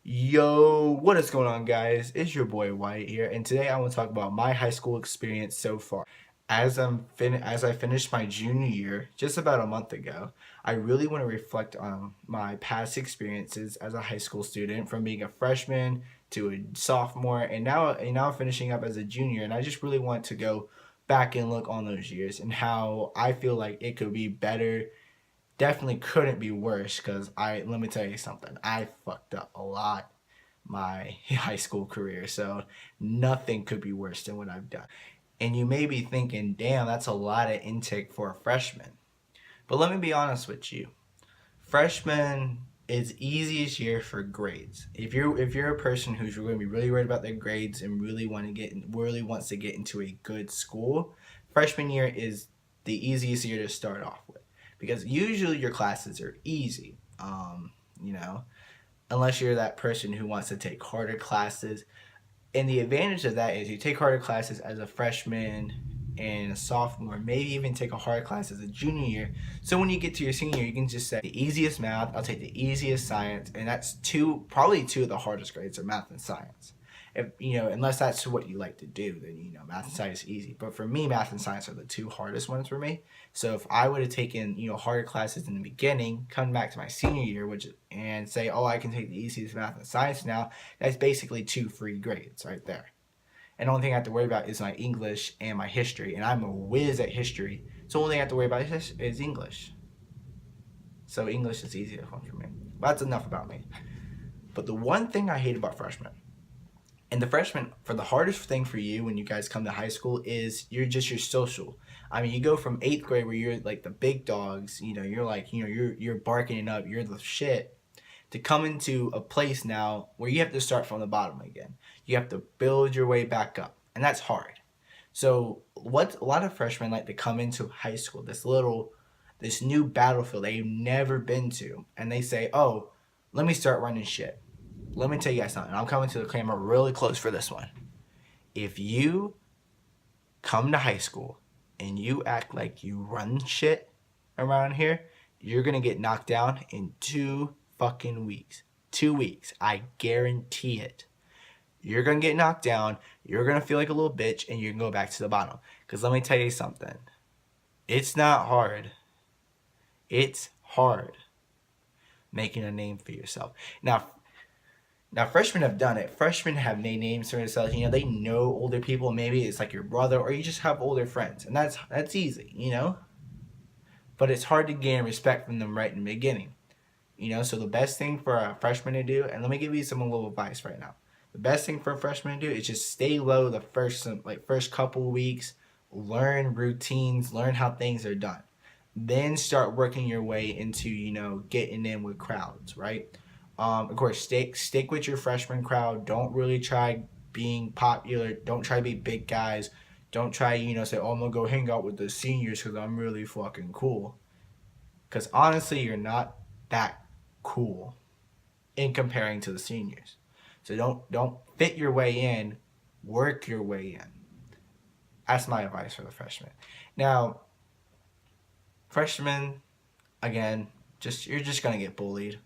Yo, what is going on, guys? It's your boy Wyatt here, and today I want to talk about my high school experience so far. As I finished my junior year just about a month ago, I really want to reflect on my past experiences as a high school student, from being a freshman to a sophomore, and now finishing up as a junior. And I just really want to go back and look on those years and how I feel like it could be better. Definitely couldn't be worse, because I let me tell you something. I fucked up a lot my high school career, so nothing could be worse than what I've done. And you may be thinking, damn, that's a lot of intake for a freshman. But let me be honest with you. Freshman is easiest year for grades. If you're a person who's going to be really worried about their grades and really wants to get into a good school, freshman year is the easiest year to start off with, because usually your classes are easy. You know, unless you're that person who wants to take harder classes. And the advantage of that is you take harder classes as a freshman and a sophomore, maybe even take a hard class as a junior year. So when you get to your senior year, you can just say the easiest math, I'll take the easiest science, and that's probably two of the hardest grades are math and science. If unless that's what you like to do, then math and science is easy. But for me, math and science are the two hardest ones for me. So if I would have taken harder classes in the beginning, come back to my senior year, and say, oh, I can take the easiest math and science now, that's basically two free grades right there. And the only thing I have to worry about is my English and my history, and I'm a whiz at history. So the only thing I have to worry about is English. So English is easier one for me. But that's enough about me. But the one thing I hate about freshmen, and the freshman, for the hardest thing for you when you guys come to high school, is your social. I mean, you go from eighth grade where you're like the big dogs, you're like, you're barking it up, you're the shit, to come into a place now where you have to start from the bottom again. You have to build your way back up, and that's hard. So what a lot of freshmen like to come into high school, this new battlefield they've never been to, and they say, oh, let me start running shit. Let me tell you guys something. I'm coming to the camera really close for this one. If you come to high school and you act like you run shit around here, you're going to get knocked down in 2 fucking weeks. 2 weeks. I guarantee it. You're going to get knocked down. You're going to feel like a little bitch, and you're going to go back to the bottom. Because let me tell you something. It's not hard. It's hard making a name for yourself. Now, freshmen have done it. Freshmen have made names for themselves. They know older people. Maybe it's like your brother, or you just have older friends, and that's easy. But it's hard to gain respect from them right in the beginning. So the best thing for a freshman to do, and let me give you some little advice right now. The best thing for a freshman to do is just stay low the first couple weeks, learn routines, learn how things are done. Then start working your way into getting in with crowds, right? Of course, stick with your freshman crowd. Don't really try being popular. Don't try to be big guys. Don't try, say, oh, I'm going to go hang out with the seniors because I'm really fucking cool. Because honestly, you're not that cool in comparing to the seniors. So don't fit your way in. Work your way in. That's my advice for the freshmen. Now, freshmen, again, you're just going to get bullied.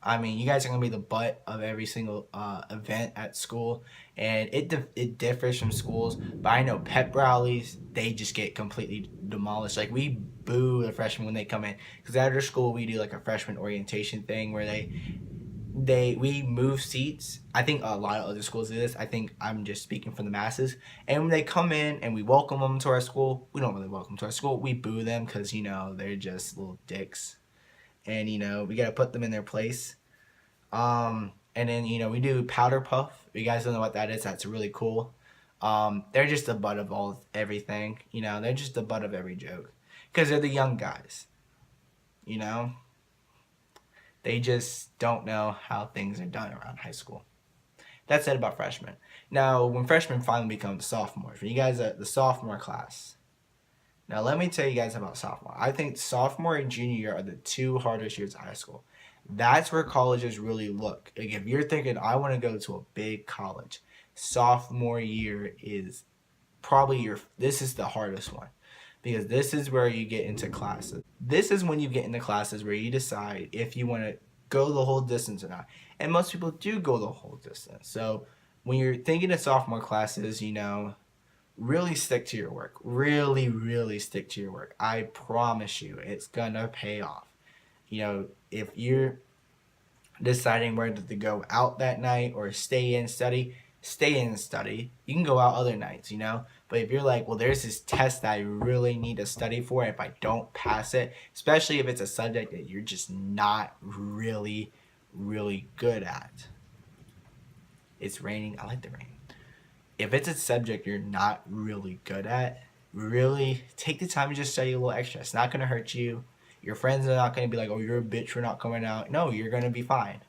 I mean, you guys are going to be the butt of every single event at school, and it differs from schools, but I know pep rallies, they just get completely demolished. Like, we boo the freshmen when they come in, because at our school, we do like a freshman orientation thing where we move seats. I think a lot of other schools do this. I think I'm just speaking for the masses. And when they come in and we welcome them to our school, we don't really welcome them to our school. We boo them because, they're just little dicks. And we gotta put them in their place. And then we do powder puff. If you guys don't know what that is, that's really cool. They're just the butt of everything. They're just the butt of every joke because they're the young guys. They just don't know how things are done around high school. That's it about freshmen. Now, when freshmen finally become sophomores, when you guys are the sophomore class. Now, let me tell you guys about sophomore. I think sophomore and junior year are the two hardest years of high school. That's where colleges really look. Like, if you're thinking, I want to go to a big college, sophomore year is this is the hardest one. Because this is where you get into classes. This is when you get into classes where you decide if you want to go the whole distance or not. and most people do go the whole distance. So when you're thinking of sophomore classes, really stick to your work. Really, really stick to your work. I promise you, it's gonna pay off. If you're deciding whether to go out that night or stay in study, stay in study. You can go out other nights. But if you're like, well, there's this test that I really need to study for, and if I don't pass it, especially if it's a subject that you're just not really, really good at. It's raining. I like the rain. If it's a subject you're not really good at, really take the time to just study a little extra. It's not going to hurt you. Your friends are not going to be like, oh, you're a bitch for not coming out. No, you're going to be fine.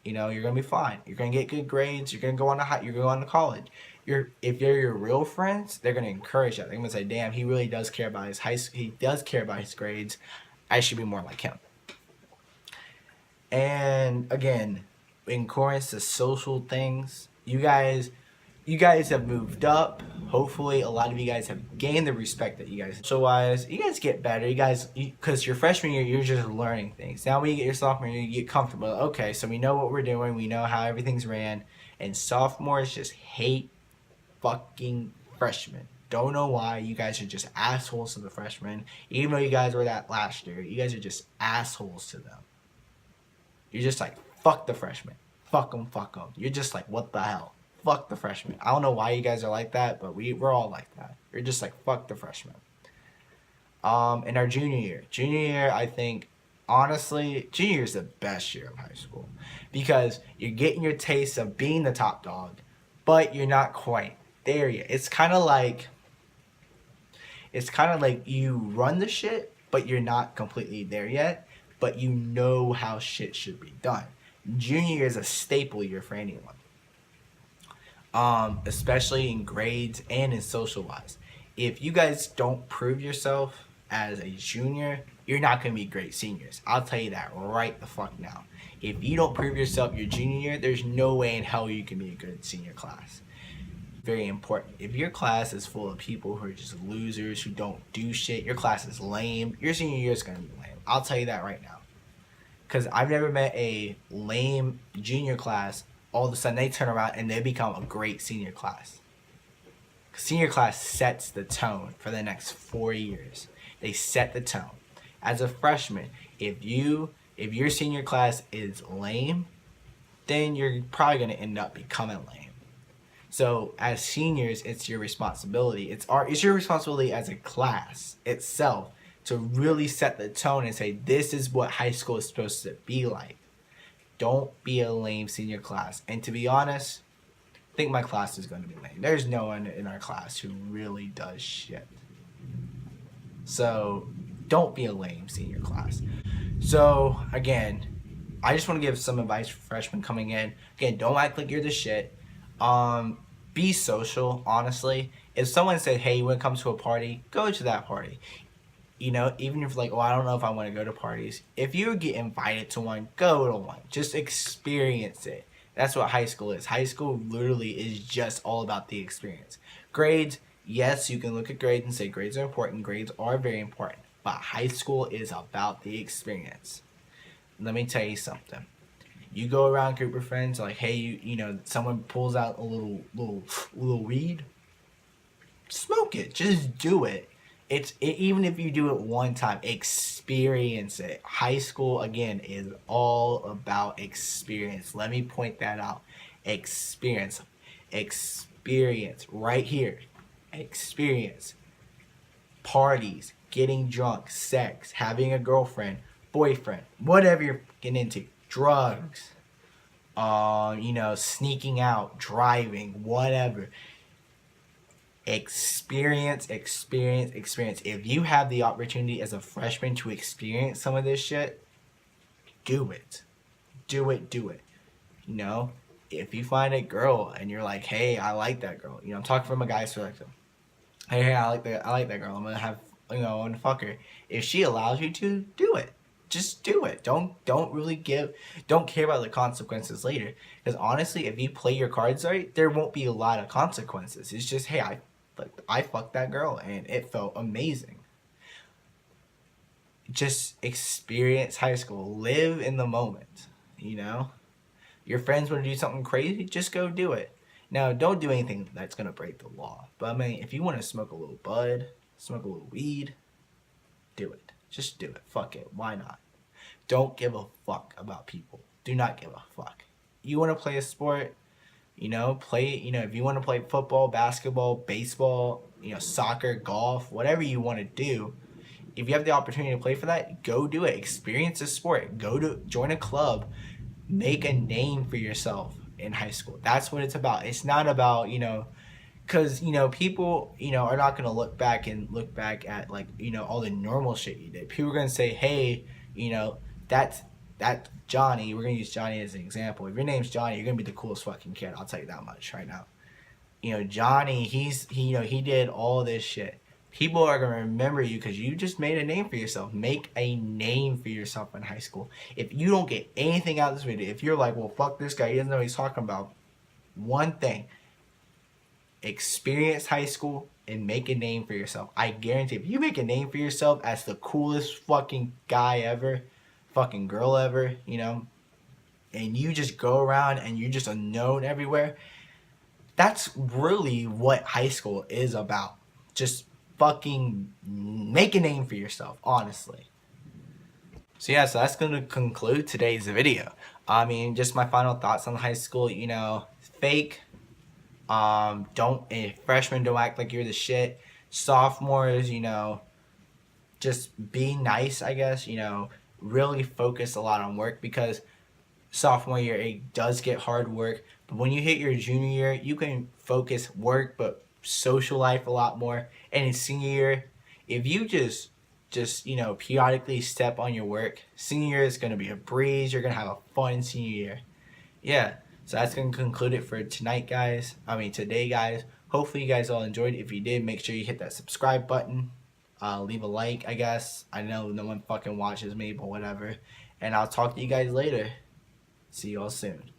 You're going to be fine. You're going to get good grades. You're going to go on you're going to go on to college. If they're your real friends, they're going to encourage that. They're going to say, damn, he really does care about he does care about his grades. I should be more like him. And again, in accordance to social things, you guys have moved up. Hopefully, a lot of you guys have gained the respect that you guys. So, you guys get better. Because your freshman year, you're just learning things. Now, when you get your sophomore year, you get comfortable. Okay, so we know what we're doing. We know how everything's ran. And sophomores just hate fucking freshmen. Don't know why. You guys are just assholes to the freshmen. Even though you guys were that last year, you guys are just assholes to them. You're just like, fuck the freshmen. Fuck them, fuck them. You're just like, what the hell? Fuck the freshmen. I don't know why you guys are like that, but we're all like that. You're just like, fuck the freshmen. In our junior year, I think, honestly, junior year is the best year of high school. Because you're getting your taste of being the top dog, but you're not quite there yet. It's kind of like you run the shit, but you're not completely there yet, but you know how shit should be done. Junior year is a staple year for anyone. Especially in grades and in social wise. If you guys don't prove yourself as a junior, you're not going to be great seniors. I'll tell you that right the fuck now. If you don't prove yourself your junior year, there's no way in hell you can be a good senior class. Very important. If your class is full of people who are just losers, who don't do shit, your class is lame, your senior year is going to be lame. I'll tell you that right now. Because I've never met a lame junior class, all of a sudden they turn around and they become a great senior class. Senior class sets the tone for the next 4 years. They set the tone. As a freshman, if your senior class is lame, then you're probably going to end up becoming lame. So as seniors, it's your responsibility. It's your responsibility as a class itself to really set the tone and say, this is what high school is supposed to be like. Don't be a lame senior class. And to be honest, I think my class is going to be lame. There's no one in our class who really does shit. So don't be a lame senior class. So again, I just want to give some advice for freshmen coming in. Again, don't act like you're the shit. Be social, honestly. If someone said, hey, you want to come to a party, go to that party. Even if like, oh, I don't know if I want to go to parties. If you get invited to one, go to one. Just experience it. That's what high school is. High school literally is just all about the experience. Grades, yes, you can look at grades and say grades are important. Grades are very important. But high school is about the experience. Let me tell you something. You go around a group of friends, like, hey, someone pulls out a little weed. Smoke it. Just do it. Even if you do it one time, experience it. High school, again, is all about experience. Let me point that out. Experience. Experience. Right here. Experience. Parties. Getting drunk. Sex. Having a girlfriend. Boyfriend. Whatever you're getting into. Drugs. Sneaking out. Driving. Whatever. Experience. If you have the opportunity as a freshman to experience some of this shit, do it. Do it. If you find a girl and you're like, hey, I like that girl. I'm talking from a guy's perspective. Hey, I like that girl. I'm gonna have, and fuck her. If she allows you to, do it. Just do it. Don't care about the consequences later. Because honestly, if you play your cards right, there won't be a lot of consequences. It's just, hey, I fucked that girl and it felt amazing. Just experience high school. Live in the moment, Your friends want to do something crazy, just go do it. Now, don't do anything that's gonna break the law. But I mean, if you want to smoke a little bud, smoke a little weed, do it. Just do it. Fuck it. Why not? Don't give a fuck about people. Do not give a fuck. You want to play a sport, play it. If you want to play football, basketball, baseball, soccer, golf, whatever you want to do, if you have the opportunity to play for that, go do it. Experience the sport. Join a club. Make a name for yourself in high school. That's what it's about. It's not about, because people are not going to look back at like all the normal shit you did. People are going to say, hey, that's Johnny. We're going to use Johnny as an example. If your name's Johnny, you're going to be the coolest fucking kid. I'll tell you that much right now. Johnny, he did all this shit. People are going to remember you because you just made a name for yourself. Make a name for yourself in high school. If you don't get anything out of this video, if you're like, well, fuck this guy, he doesn't know what he's talking about, one thing, experience high school and make a name for yourself. I guarantee if you make a name for yourself as the coolest fucking guy ever, fucking girl ever, and you just go around and you're just a known everywhere, that's really what high school is about. Just fucking make a name for yourself, honestly. So yeah, so that's going to conclude today's video. I mean, just my final thoughts on high school, fake. Freshmen don't act like you're the shit. Sophomores, just be nice, I guess, really focus a lot on work, because sophomore year, it does get hard work. But when you hit your junior year, you can focus work, but social life a lot more. And in senior year, if you just periodically step on your work, senior year is going to be a breeze. You're going to have a fun senior year. Yeah, so that's going to conclude it for today, guys. Hopefully you guys all enjoyed. If you did, make sure you hit that subscribe button. Leave a like, I guess. I know no one fucking watches me, but whatever. And I'll talk to you guys later. See you all soon.